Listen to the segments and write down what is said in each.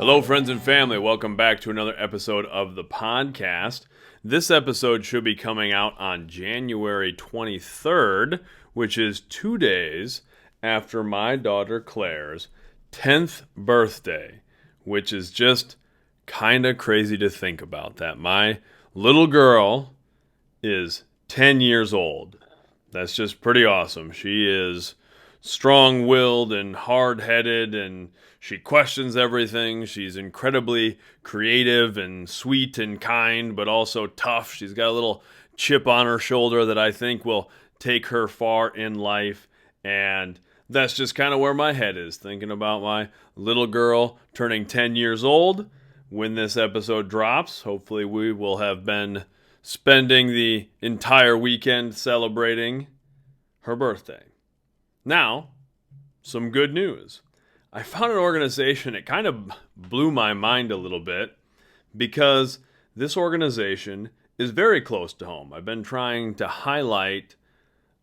Hello, friends and family. Welcome back to another episode of the podcast. This episode should be coming out on January 23rd, which is 2 days after my daughter Claire's 10th birthday, which is just kind of crazy to think about, that my little girl is 10 years old. That's just pretty awesome. She is strong-willed and hard-headed, and she questions everything. She's incredibly creative and sweet and kind, but also tough. She's got a little chip on her shoulder that I think will take her far in life, and that's just kind of where my head is, thinking about my little girl turning 10 years old. When this episode drops, hopefully we will have been spending the entire weekend celebrating her birthday. Now, some good news. I found an organization, it kind of blew my mind a little bit, because this organization is very close to home. I've been trying to highlight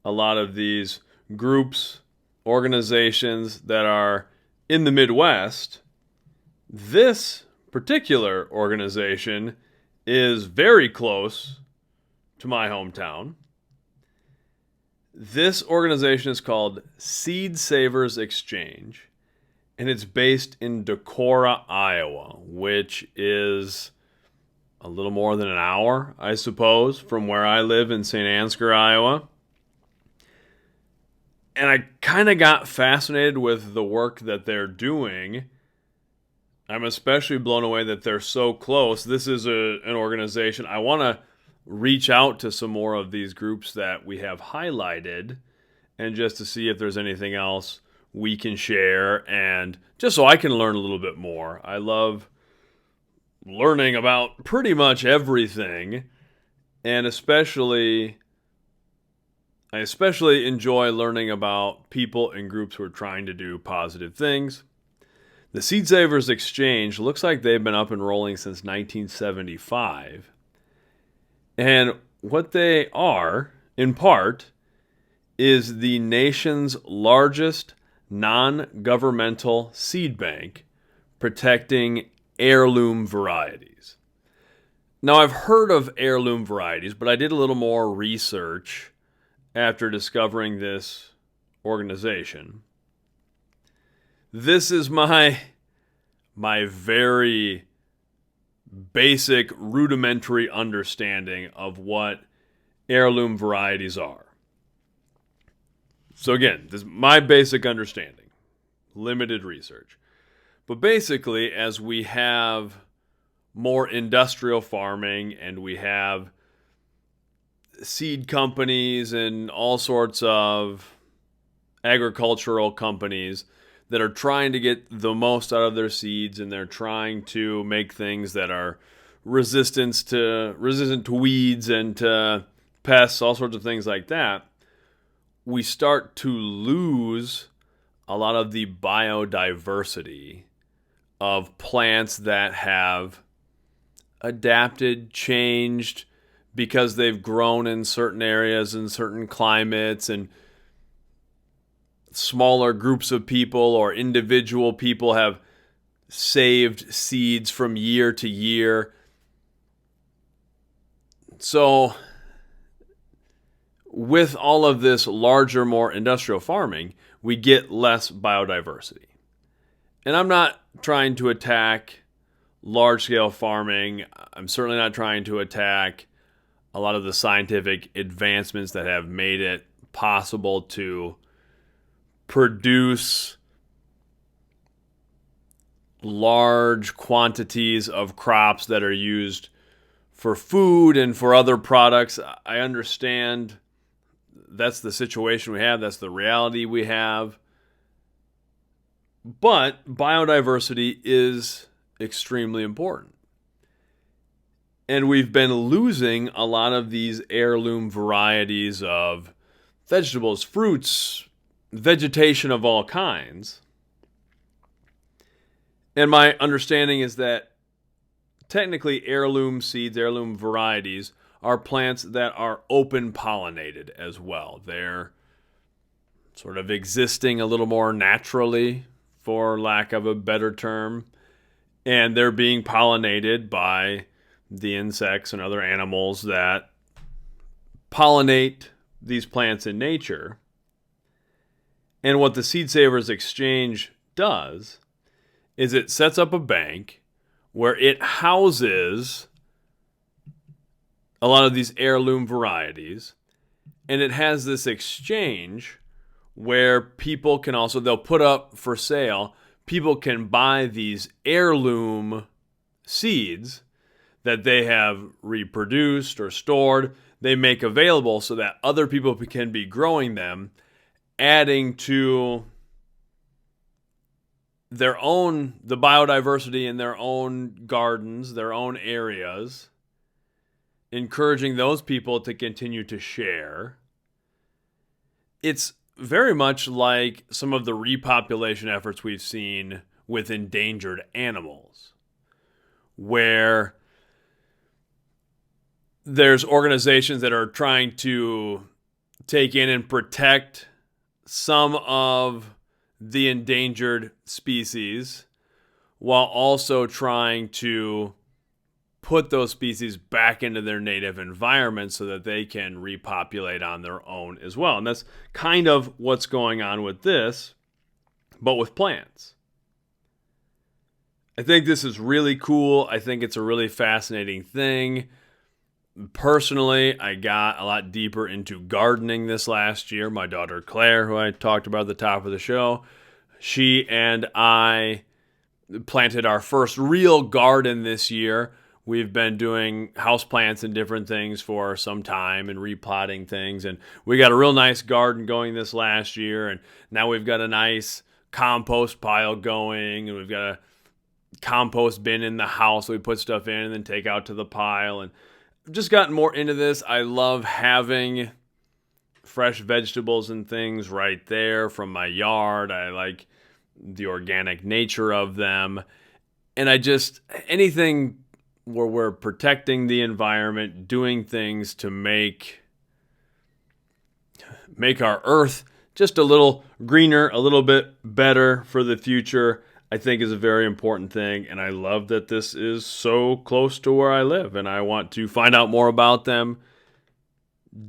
a lot of these groups, organizations that are in the Midwest. This particular organization is very close to my hometown. This organization is called Seed Savers Exchange, and it's based in Decorah, Iowa, which is a little more than an hour, I suppose, from where I live in St. Ansgar, Iowa. And I kind of got fascinated with the work that they're doing. I'm especially blown away that they're so close. This is an organization. I want to reach out to some more of these groups that we have highlighted, and just to see if there's anything else we can share, and just so I can learn a little bit more. I love learning about pretty much everything, and I especially enjoy learning about people and groups who are trying to do positive things. The Seed Savers Exchange looks like they've been up and rolling since 1975. And what they are, in part, is the nation's largest non-governmental seed bank protecting heirloom varieties. Now, I've heard of heirloom varieties, but I did a little more research after discovering this organization. This is my very basic, rudimentary understanding of what heirloom varieties are. So again, this is my basic understanding, limited research. But basically, as we have more industrial farming and we have seed companies and all sorts of agricultural companies that are trying to get the most out of their seeds, and they're trying to make things that are resistant to weeds and to pests, all sorts of things like that, we start to lose a lot of the biodiversity of plants that have adapted, changed, because they've grown in certain areas and certain climates, and smaller groups of people or individual people have saved seeds from year to year. So with all of this larger, more industrial farming, we get less biodiversity. And I'm not trying to attack large-scale farming. I'm certainly not trying to attack a lot of the scientific advancements that have made it possible to produce large quantities of crops that are used for food and for other products. I understand that's the situation we have. That's the reality we have. But biodiversity is extremely important. And we've been losing a lot of these heirloom varieties of vegetables, fruits, vegetation of all kinds. And my understanding is that technically heirloom seeds, heirloom varieties, are plants that are open pollinated as well. They're sort of existing a little more naturally, for lack of a better term. And they're being pollinated by the insects and other animals that pollinate these plants in nature. And what the Seed Savers Exchange does is it sets up a bank where it houses a lot of these heirloom varieties, and it has this exchange where people can also, they'll put up for sale, people can buy these heirloom seeds that they have reproduced or stored. They make available so that other people can be growing them, adding to their own, the biodiversity in their own gardens, their own areas, encouraging those people to continue to share. It's very much like some of the repopulation efforts we've seen with endangered animals, where there's organizations that are trying to take in and protect some of the endangered species while also trying to put those species back into their native environment so that they can repopulate on their own as well. And that's kind of what's going on with this, but with plants. I think this is really cool. I think it's a really fascinating thing. Personally, I got a lot deeper into gardening this last year. My daughter Claire, who I talked about at the top of the show, she and I planted our first real garden this year. We've been doing houseplants and different things for some time and repotting things. And we got a real nice garden going this last year. And now we've got a nice compost pile going. And we've got a compost bin in the house that we put stuff in and then take out to the pile. And I've just gotten more into this. I love having fresh vegetables and things right there from my yard. I like the organic nature of them. And anything where we're protecting the environment, doing things to make our earth just a little greener, a little bit better for the future, I think is a very important thing. And I love that this is so close to where I live, and I want to find out more about them,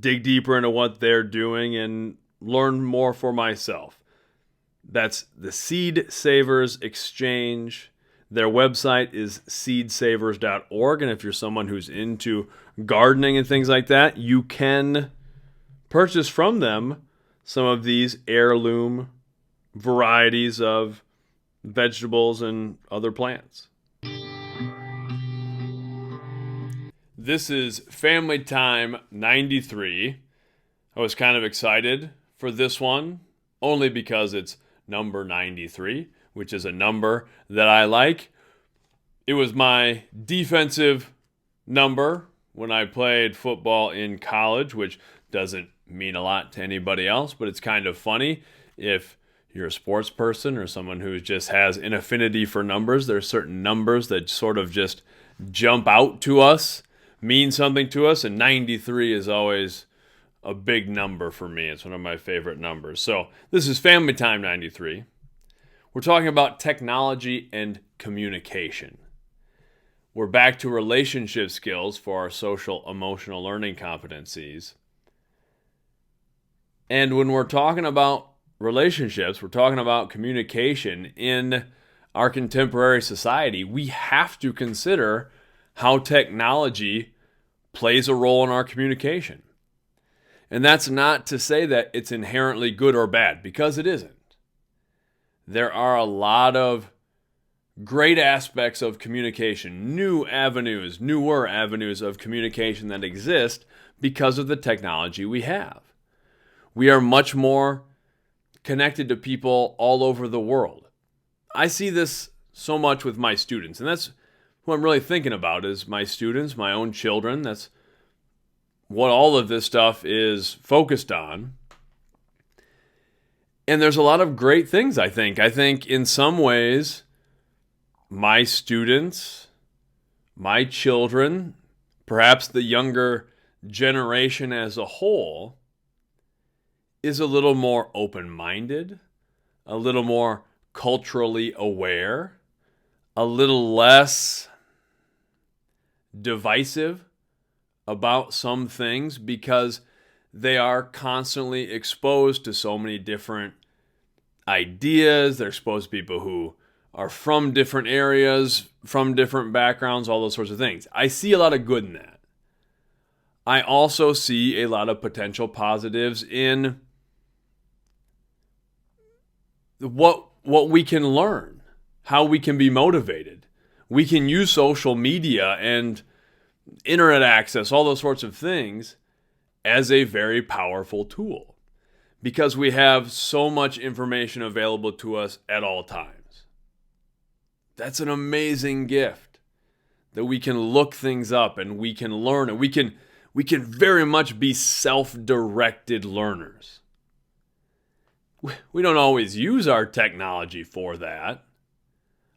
dig deeper into what they're doing, and learn more for myself. That's the Seed Savers Exchange. Their website is seedsavers.org, and if you're someone who's into gardening and things like that, you can purchase from them some of these heirloom varieties of vegetables and other plants. This is Family Time 93. I was kind of excited for this one, only because it's number 93, which is a number that I like. It was my defensive number when I played football in college, which doesn't mean a lot to anybody else, but it's kind of funny if you're a sports person or someone who just has an affinity for numbers. There are certain numbers that sort of just jump out to us, mean something to us, and 93 is always a big number for me. It's one of my favorite numbers. So this is Family Time 93. We're talking about technology and communication. We're back to relationship skills for our social emotional learning competencies. And when we're talking about relationships, we're talking about communication in our contemporary society, we have to consider how technology plays a role in our communication. And that's not to say that it's inherently good or bad, because it isn't. There are a lot of great aspects of communication, newer avenues of communication that exist because of the technology we have. We are much more connected to people all over the world. I see this so much with my students, and that's who I'm really thinking about, is my students, my own children. That's what all of this stuff is focused on. And there's a lot of great things, I think. I think in some ways, my students, my children, perhaps the younger generation as a whole, is a little more open-minded, a little more culturally aware. a little less divisive about some things because they are constantly exposed to so many different ideas. They're exposed to people who are from different areas, from different backgrounds, all those sorts of things. I see a lot of good in that. I also see a lot of potential positives in what we can learn, how we can be motivated. We can use social media and internet access, all those sorts of things, as a very powerful tool because we have so much information available to us at all times. That's an amazing gift that we can look things up and we can learn and we can very much be self-directed learners. We don't always use our technology for that,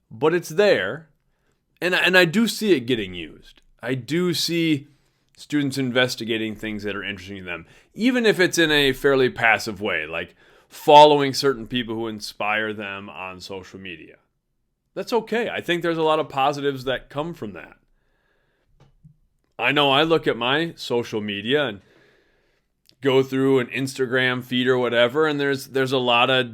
but it's there, and I do see it getting used. I do see students investigating things that are interesting to them, even if it's in a fairly passive way, like following certain people who inspire them on social media. That's okay. I think there's a lot of positives that come from that. I know I look at my social media and go through an Instagram feed or whatever, and there's a lot of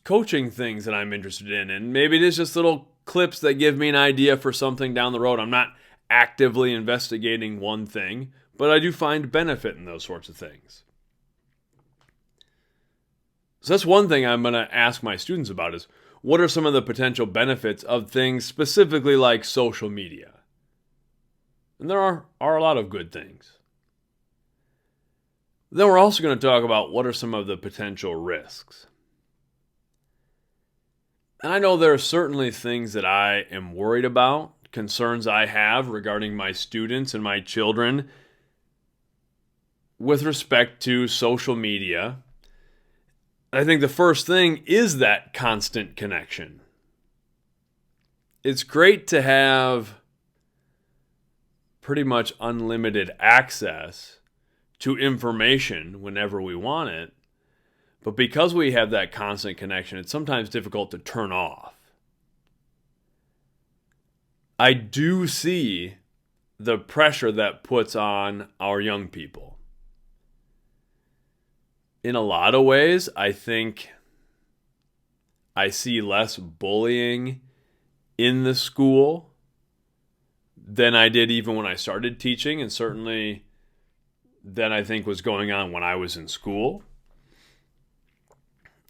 coaching things that I'm interested in, and maybe it is just little clips that give me an idea for something down the road. I'm not actively investigating one thing, but I do find benefit in those sorts of things. So that's one thing I'm going to ask my students about is, what are some of the potential benefits of things specifically like social media? And there are a lot of good things. Then we're also going to talk about what are some of the potential risks. And I know there are certainly things that I am worried about, concerns I have regarding my students and my children with respect to social media. I think the first thing is that constant connection. It's great to have pretty much unlimited access to information whenever we want it, but because we have that constant connection, it's sometimes difficult to turn off. I do see the pressure that puts on our young people. In a lot of ways, I think I see less bullying in the school than I did even when I started teaching, and certainly than I think was going on when I was in school.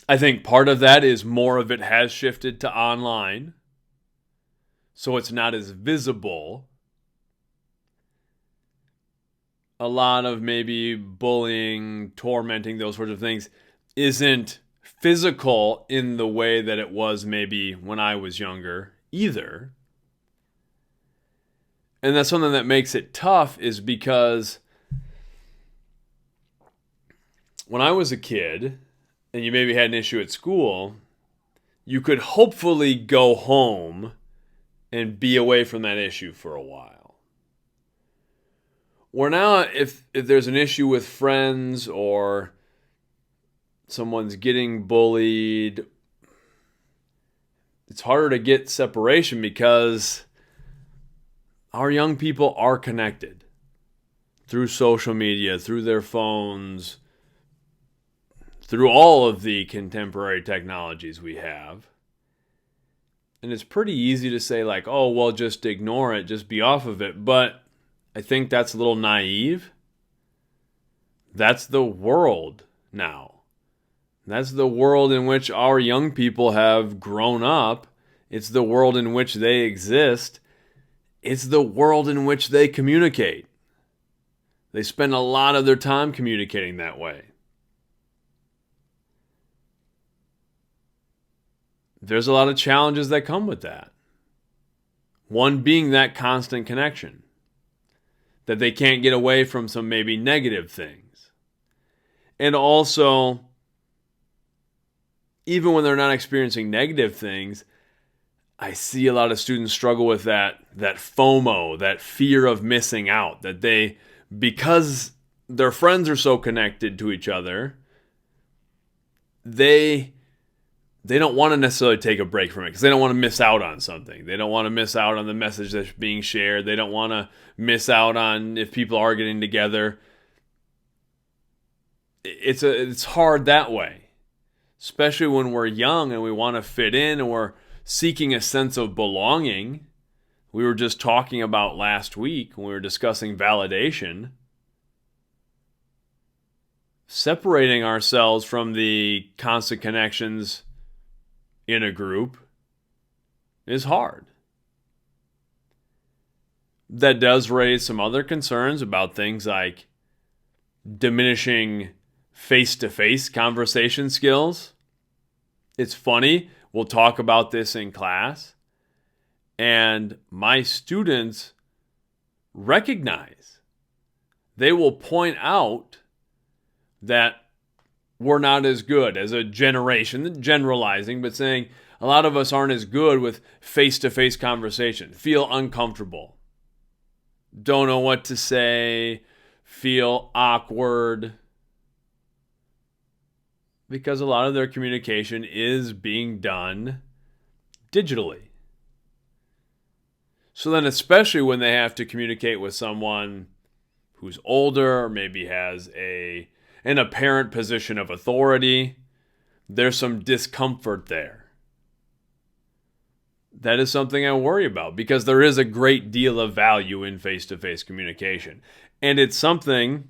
I think part of that is more of it has shifted to online, so it's not as visible. A lot of maybe bullying, tormenting, those sorts of things isn't physical in the way that it was maybe when I was younger either. And that's something that makes it tough is because when I was a kid and you maybe had an issue at school, you could hopefully go home and be away from that issue for a while. Where now, if there's an issue with friends or someone's getting bullied, it's harder to get separation because our young people are connected through social media, through their phones, through all of the contemporary technologies we have. And it's pretty easy to say like, oh, well, just ignore it, just be off of it. But I think that's a little naive. That's the world now. That's the world in which our young people have grown up. It's the world in which they exist. It's the world in which they communicate. They spend a lot of their time communicating that way. There's a lot of challenges that come with that. One being that constant connection. That they can't get away from some maybe negative things. And also, even when they're not experiencing negative things, I see a lot of students struggle with that FOMO, that fear of missing out. That they, because their friends are so connected to each other, they they don't want to necessarily take a break from it because they don't want to miss out on something. They don't want to miss out on the message that's being shared. They don't want to miss out on if people are getting together. It's hard that way, especially when we're young and we want to fit in and we're seeking a sense of belonging. We were just talking about last week when we were discussing validation. Separating ourselves from the constant connections in a group is hard. That does raise some other concerns about things like diminishing face-to-face conversation skills. It's funny, we'll talk about this in class, and my students recognize, they will point out that we're not as good as a generation, generalizing, but saying a lot of us aren't as good with face-to-face conversation, feel uncomfortable, don't know what to say, feel awkward, because a lot of their communication is being done digitally. So then, especially when they have to communicate with someone who's older or maybe has an apparent position of authority, there's some discomfort there. That is something I worry about because there is a great deal of value in face-to-face communication. And it's something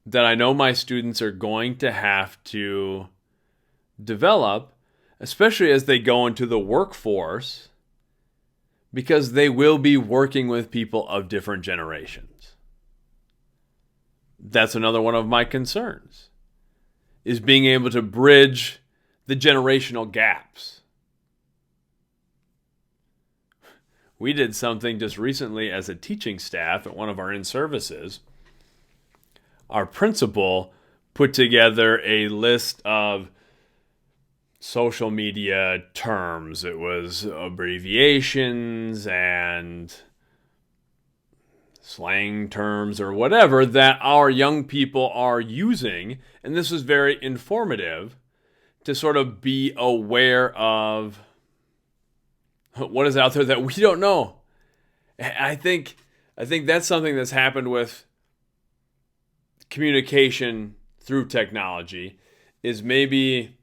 that I know my students are going to have to develop, especially as they go into the workforce, because they will be working with people of different generations. That's another one of my concerns, is being able to bridge the generational gaps. We did something just recently as a teaching staff at one of our in-services. Our principal put together a list of social media terms. It was abbreviations and slang terms or whatever that our young people are using. And this was very informative to sort of be aware of what is out there that we don't know. I think that's something that's happened with communication through technology, is maybe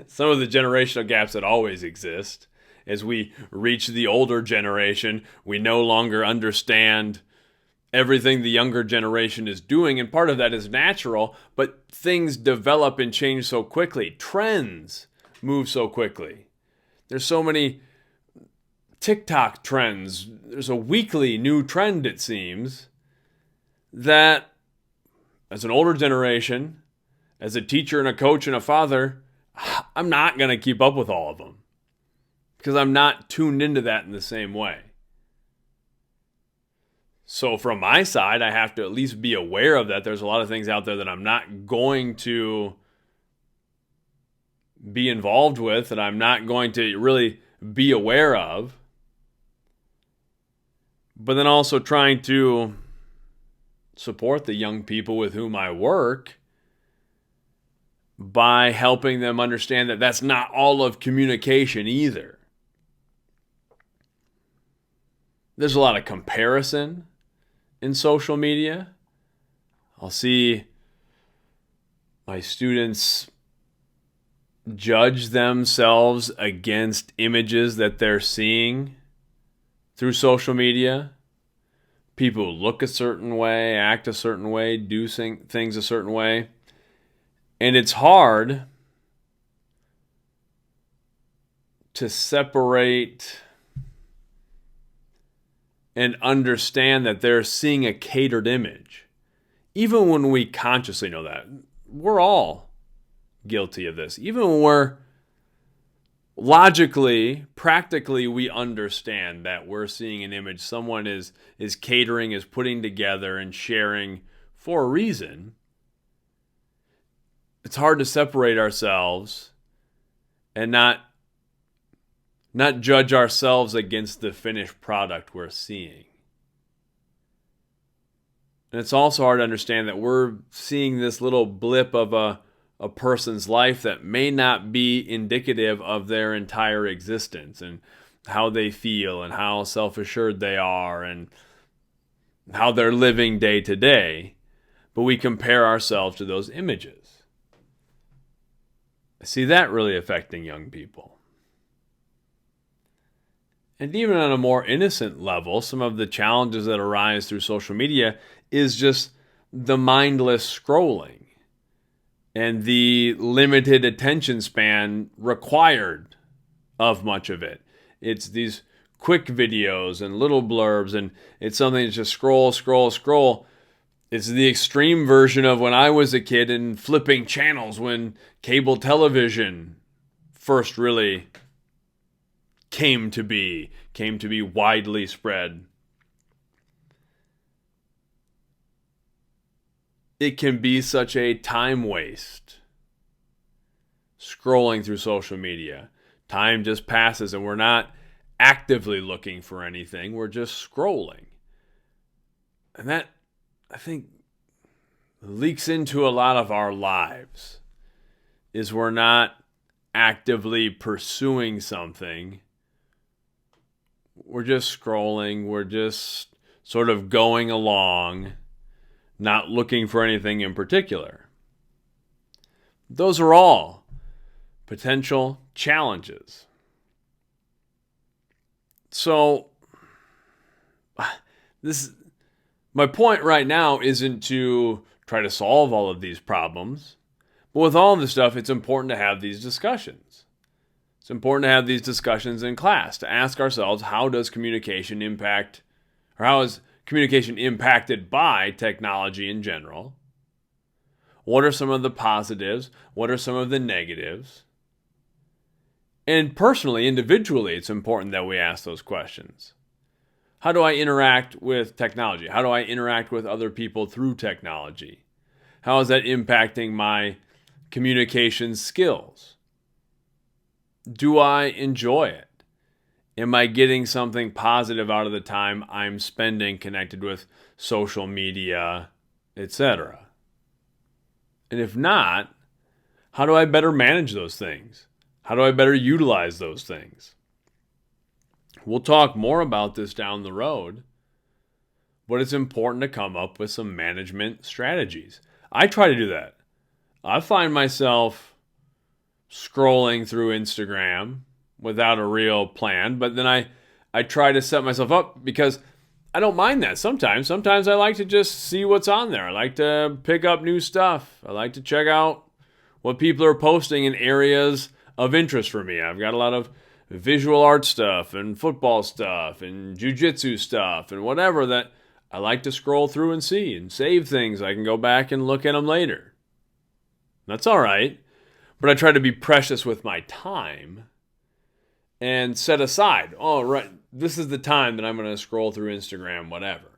some of the generational gaps that always exist. As we reach the older generation, we no longer understand everything the younger generation is doing, and part of that is natural, but things develop and change so quickly. Trends move so quickly. There's so many TikTok trends. There's a weekly new trend, it seems, that as an older generation, as a teacher and a coach and a father, I'm not going to keep up with all of them because I'm not tuned into that in the same way. So from my side, I have to at least be aware of that. There's a lot of things out there that I'm not going to be involved with, that I'm not going to really be aware of. But then also trying to support the young people with whom I work by helping them understand that that's not all of communication either. There's a lot of comparison in social media. I'll see my students judge themselves against images that they're seeing through social media. People look a certain way, act a certain way, do things a certain way. And it's hard to separate and understand that they're seeing a catered image. Even when we consciously know that. We're all guilty of this. Even when we're logically, practically, we understand that we're seeing an image someone is catering, is putting together and sharing for a reason. It's hard to separate ourselves and not judge ourselves against the finished product we're seeing. And it's also hard to understand that we're seeing this little blip of a a person's life that may not be indicative of their entire existence and how they feel and how self-assured they are and how they're living day to day, but we compare ourselves to those images. I see that really affecting young people. And even on a more innocent level, some of the challenges that arise through social media is just the mindless scrolling and the limited attention span required of much of it. It's these quick videos and little blurbs, and it's something that's just scroll, scroll, scroll. It's the extreme version of when I was a kid and flipping channels when cable television first really came to be widely spread. It can be such a time waste scrolling through social media. Time just passes and we're not actively looking for anything. We're just scrolling. And that, I think, leaks into a lot of our lives, is we're not actively pursuing something. We're just scrolling. We're just sort of going along, not looking for anything in particular. Those are all potential challenges. So, my point right now isn't to try to solve all of these problems, but with all of this stuff, it's important to have these discussions. It's important to have these discussions in class, to ask ourselves, how does communication impact, or how is communication impacted by technology in general? What are some of the positives? What are some of the negatives? And personally, individually, it's important that we ask those questions. How do I interact with technology? How do I interact with other people through technology? How is that impacting my communication skills? Do I enjoy it? Am I getting something positive out of the time I'm spending connected with social media, etc.? And if not, how do I better manage those things? How do I better utilize those things? We'll talk more about this down the road, but it's important to come up with some management strategies. I try to do that. I find myself scrolling through Instagram without a real plan, but then I try to set myself up because I don't mind that sometimes. Sometimes I like to just see what's on there. I like to pick up new stuff. I like to check out what people are posting in areas of interest for me. I've got a lot of visual art stuff and football stuff and jiu-jitsu stuff and whatever that I like to scroll through and see and save things. I can go back and look at them later. That's all right. But I try to be precious with my time and set aside, oh, right, this is the time that I'm going to scroll through Instagram, whatever.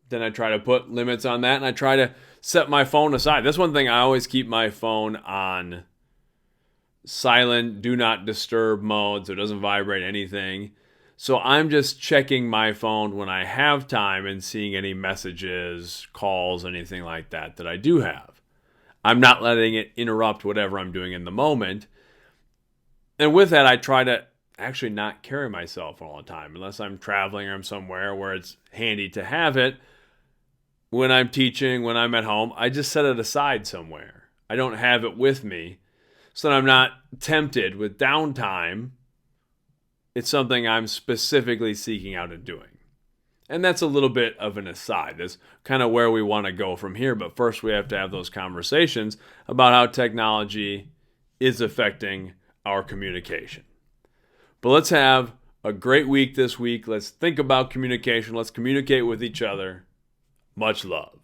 Then I try to put limits on that, and I try to set my phone aside. That's one thing. I always keep my phone on silent, do not disturb mode, so it doesn't vibrate anything. So I'm just checking my phone when I have time and seeing any messages, calls, anything like that I do have. I'm not letting it interrupt whatever I'm doing in the moment. And with that, I try to actually not carry my cell phone all the time, unless I'm traveling or I'm somewhere where it's handy to have it. When I'm teaching, when I'm at home, I just set it aside somewhere. I don't have it with me so that I'm not tempted with downtime. It's something I'm specifically seeking out and doing. And that's a little bit of an aside. That's kind of where we want to go from here. But first, we have to have those conversations about how technology is affecting our communication. But let's have a great week this week. Let's think about communication. Let's communicate with each other. Much love.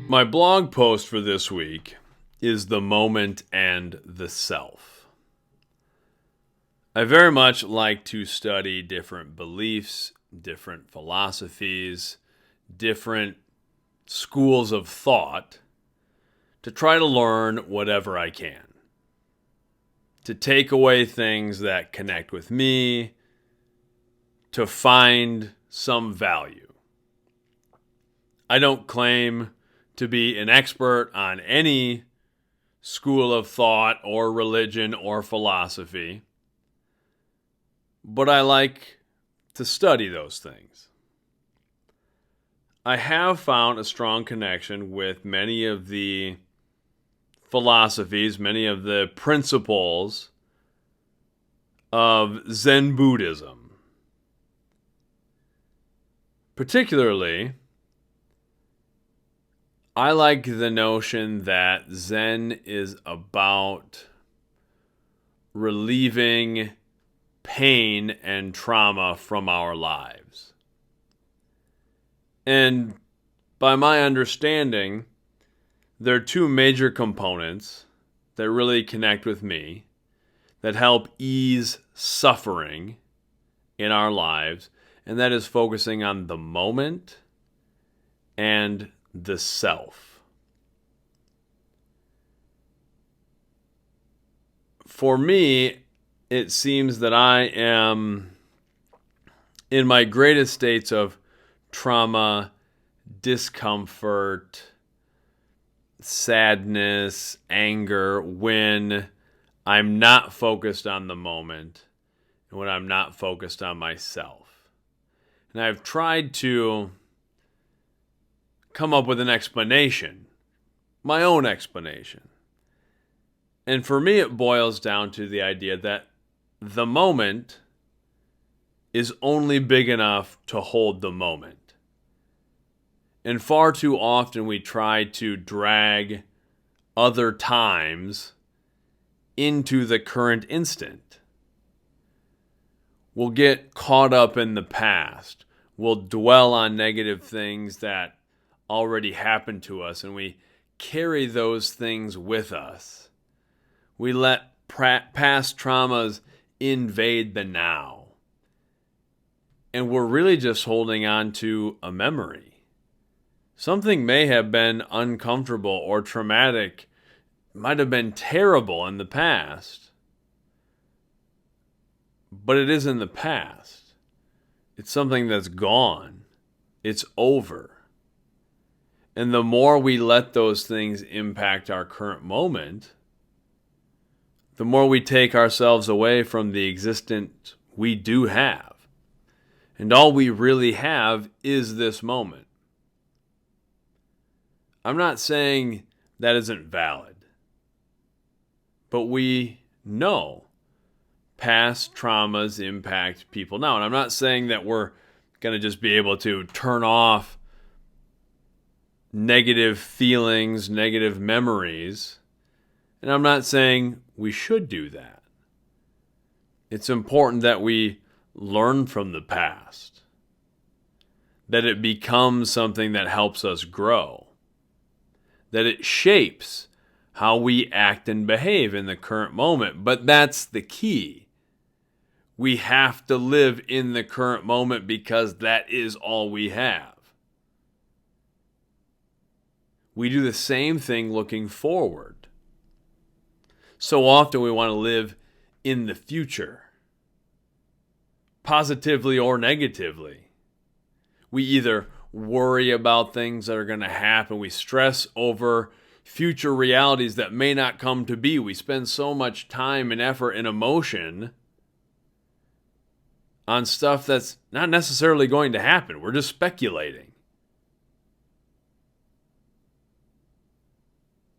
My blog post for this week is the moment and the self. I very much like to study different beliefs, different philosophies, different schools of thought to try to learn whatever I can. To take away things that connect with me, to find some value. I don't claim to be an expert on any school of thought or religion or philosophy, but I like to study those things. I have found a strong connection with many of the philosophies, many of the principles of Zen Buddhism. Particularly, I like the notion that Zen is about relieving pain and trauma from our lives. And by my understanding, there are two major components that really connect with me, that help ease suffering in our lives, and that is focusing on the moment and the self. For me, it seems that I am in my greatest states of trauma, discomfort, sadness, anger when I'm not focused on the moment and when I'm not focused on myself. And I've tried to come up with an explanation, my own explanation. And for me, it boils down to the idea that the moment is only big enough to hold the moment. And far too often we try to drag other times into the current instant. We'll get caught up in the past. We'll dwell on negative things that already happened to us, and we carry those things with us. We let past traumas invade the now. And we're really just holding on to a memory. Something may have been uncomfortable or traumatic, might have been terrible in the past, but it is in the past. It's something that's gone. It's over. And the more we let those things impact our current moment, the more we take ourselves away from the existence we do have. And all we really have is this moment. I'm not saying that isn't valid, but we know past traumas impact people now. And I'm not saying that we're going to just be able to turn off negative feelings, negative memories. And I'm not saying we should do that. It's important that we learn from the past, that it becomes something that helps us grow, that it shapes how we act and behave in the current moment. But that's the key. We have to live in the current moment because that is all we have. We do the same thing looking forward. So often we want to live in the future, positively or negatively. We either worry about things that are going to happen. We stress over future realities that may not come to be. We spend so much time and effort and emotion on stuff that's not necessarily going to happen. We're just speculating.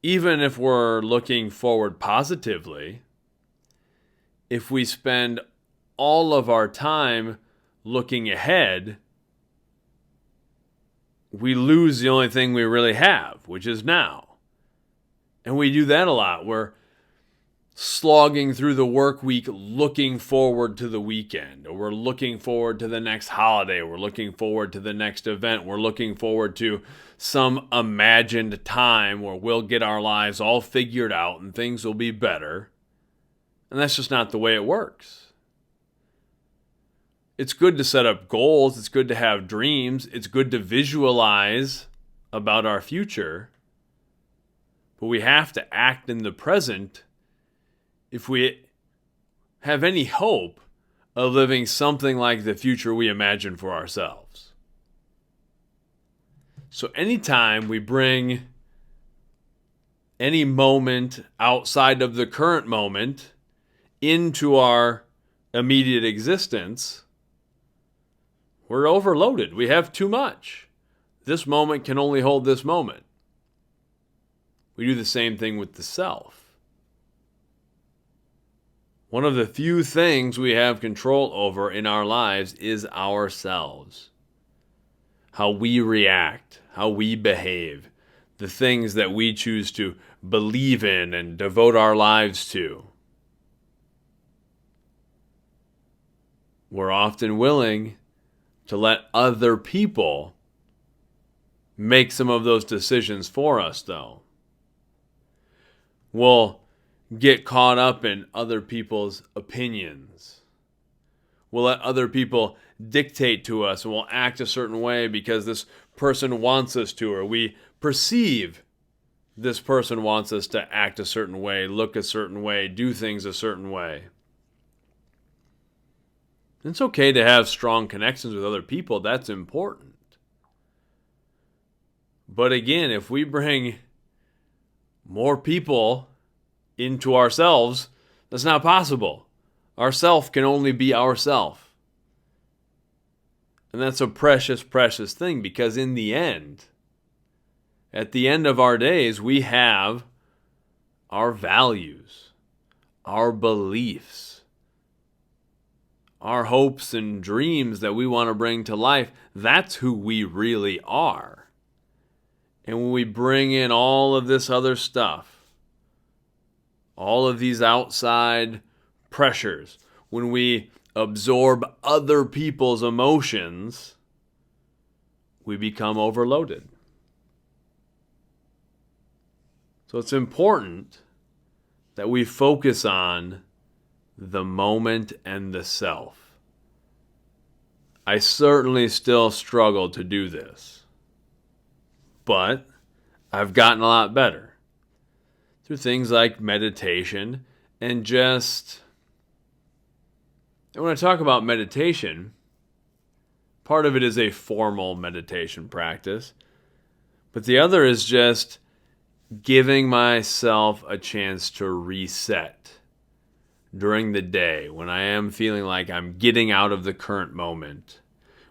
Even if we're looking forward positively, if we spend all of our time looking ahead, we lose the only thing we really have, which is now. And we do that a lot. We're slogging through the work week looking forward to the weekend, or we're looking forward to the next holiday, we're looking forward to the next event, we're looking forward to some imagined time where we'll get our lives all figured out and things will be better. And that's just not the way it works. It's good to set up goals, it's good to have dreams, it's good to visualize about our future, but we have to act in the present if we have any hope of living something like the future we imagine for ourselves. So anytime we bring any moment outside of the current moment into our immediate existence, we're overloaded. We have too much. This moment can only hold this moment. We do the same thing with the self. One of the few things we have control over in our lives is ourselves. How we react, how we behave, the things that we choose to believe in and devote our lives to. We're often willing to let other people make some of those decisions for us, though. We'll get caught up in other people's opinions. We'll let other people dictate to us, and we'll act a certain way because this person wants us to, or we perceive this person wants us to act a certain way, look a certain way, do things a certain way. It's okay to have strong connections with other people. That's important. But again, if we bring more people into ourselves, that's not possible. Ourself can only be ourself. And that's a precious, precious thing, because in the end, at the end of our days, we have our values, our beliefs, our hopes and dreams that we want to bring to life. That's who we really are. And when we bring in all of this other stuff, all of these outside pressures, when we absorb other people's emotions, we become overloaded. So it's important that we focus on the moment and the self. I certainly still struggle to do this, but I've gotten a lot better through things like meditation and just... And when I talk about meditation, part of it is a formal meditation practice, but the other is just giving myself a chance to reset during the day when I am feeling like I'm getting out of the current moment,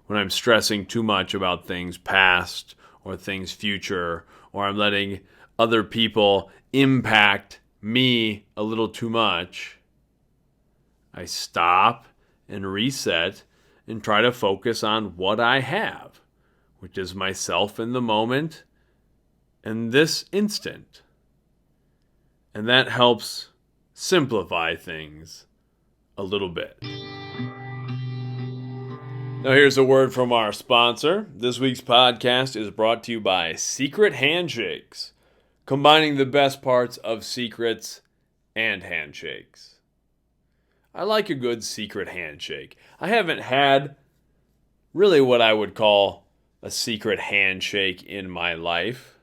when I'm stressing too much about things past or things future, or I'm letting other people impact me a little too much. I stop and reset and try to focus on what I have, which is myself in the moment and this instant. And that helps simplify things a little bit. Now here's a word from our sponsor. This week's podcast is brought to you by Secret Handshakes, combining the best parts of secrets and handshakes. I like a good secret handshake. I haven't had really what I would call a secret handshake in my life.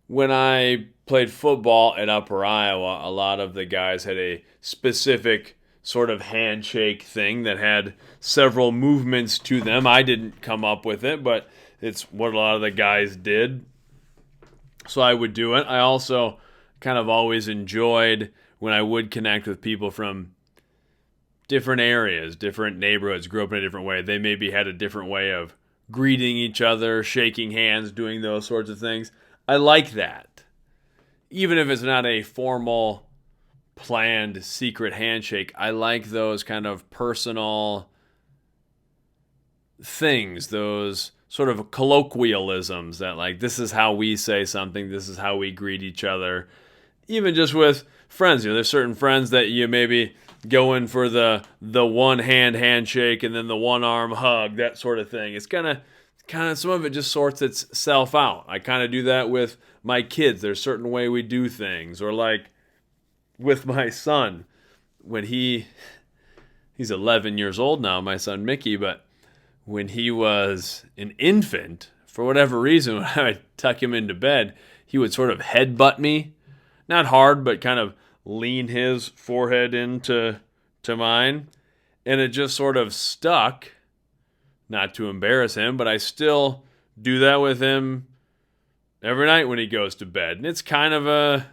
When I played football at Upper Iowa, a lot of the guys had a specific sort of handshake thing that had several movements to them. I didn't come up with it, but it's what a lot of the guys did. So I would do it. I also kind of always enjoyed when I would connect with people from different areas, different neighborhoods, grew up in a different way. They maybe had a different way of greeting each other, shaking hands, doing those sorts of things. I like that. Even if it's not a formal, planned, secret handshake, I like those kind of personal things, those sort of colloquialisms that, like, this is how we say something, this is how we greet each other. Even just with friends, there's certain friends that you maybe go in for the one hand handshake and then the one arm hug, that sort of thing. It's kind of some of it just sorts itself out. I kind of do that with my kids. There's a certain way we do things, or like with my son when he's 11 years old now, my son Mickey, but when he was an infant, for whatever reason, when I would tuck him into bed, he would sort of headbutt me. Not hard, but kind of lean his forehead into mine. And it just sort of stuck, not to embarrass him, but I still do that with him every night when he goes to bed. And it's kind of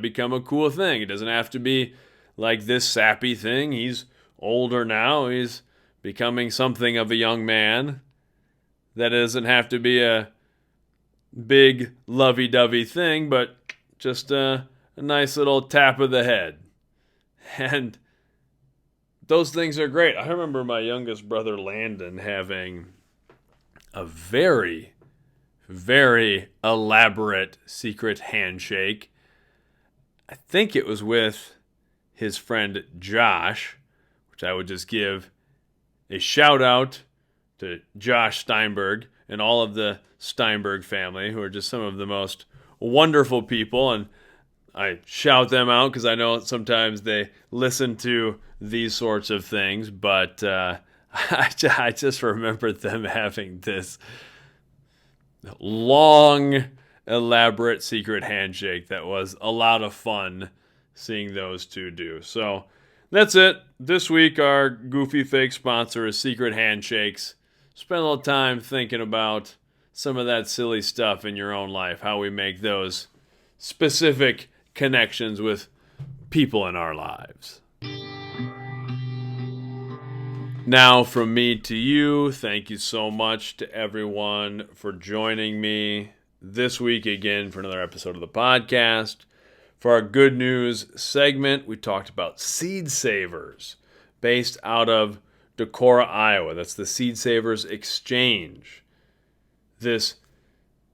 become a cool thing. It doesn't have to be like this sappy thing. He's older now. He's becoming something of a young man. That doesn't have to be a big lovey-dovey thing, but just a nice little tap of the head. And those things are great. I remember my youngest brother Landon having a very, very elaborate secret handshake. I think it was with his friend Josh, which I would just give a shout out to Josh Steinberg and all of the Steinberg family, who are just some of the most wonderful people. And I shout them out because I know sometimes they listen to these sorts of things, but I just remember them having this long, elaborate secret handshake that was a lot of fun seeing those two do. So that's it. This week, our goofy fake sponsor is Secret Handshakes. Spend a little time thinking about some of that silly stuff in your own life, how we make those specific connections with people in our lives. Now, from me to you, thank you so much to everyone for joining me this week again for another episode of the podcast. For our good news segment, we talked about Seed Savers based out of Decorah, Iowa. That's the Seed Savers Exchange. This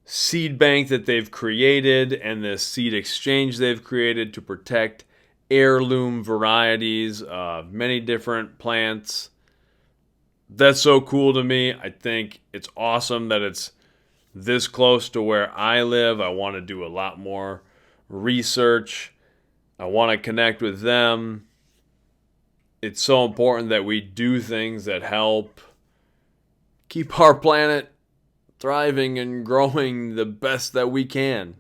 seed bank that they've created and this seed exchange they've created to protect heirloom varieties of many different plants. That's so cool to me. I think it's awesome that it's this close to where I live. I want to do a lot more research. I want to connect with them. It's so important that we do things that help keep our planet thriving and growing the best that we can.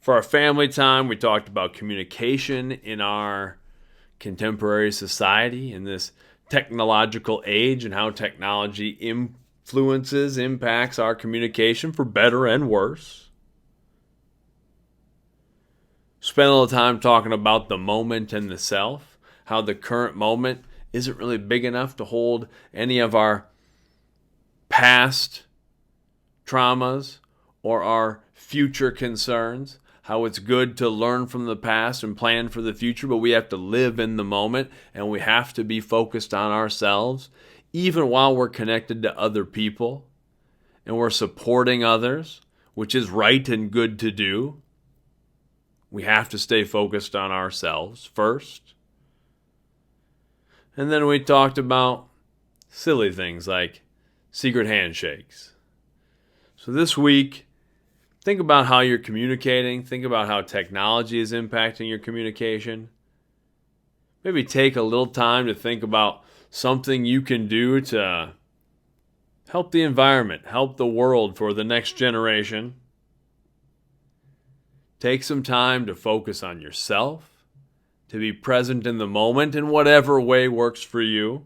For our family time, we talked about communication in our contemporary society in this technological age and how technology impacts our communication for better and worse. Spend a little time talking about the moment and the self, how the current moment isn't really big enough to hold any of our past traumas or our future concerns, how it's good to learn from the past and plan for the future, but we have to live in the moment and we have to be focused on ourselves, even while we're connected to other people and we're supporting others, which is right and good to do. We have to stay focused on ourselves first. And then we talked about silly things like secret handshakes. So this week, think about how you're communicating. Think about how technology is impacting your communication. Maybe take a little time to think about something you can do to help the environment, help the world for the next generation. Take some time to focus on yourself, to be present in the moment in whatever way works for you.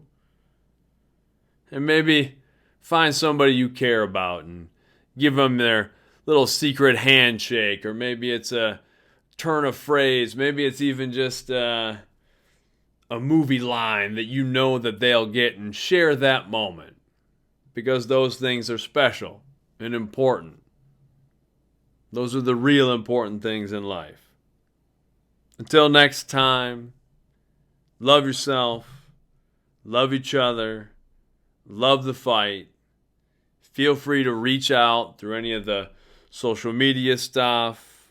And maybe find somebody you care about and give them their little secret handshake, or maybe it's a turn of phrase. Maybe it's even just a movie line that you know that they'll get, and share that moment, because those things are special and important. Those are the real important things in life. Until next time, love yourself, love each other, love the fight. Feel free to reach out through any of the social media stuff.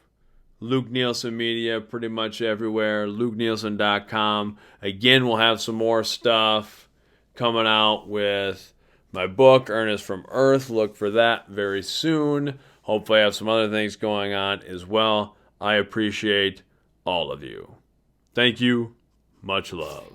Luke Nielsen Media, pretty much everywhere. LukeNielsen.com. Again, we'll have some more stuff coming out with my book, Ernest from Earth. Look for that very soon. Hopefully I have some other things going on as well. I appreciate all of you. Thank you. Much love.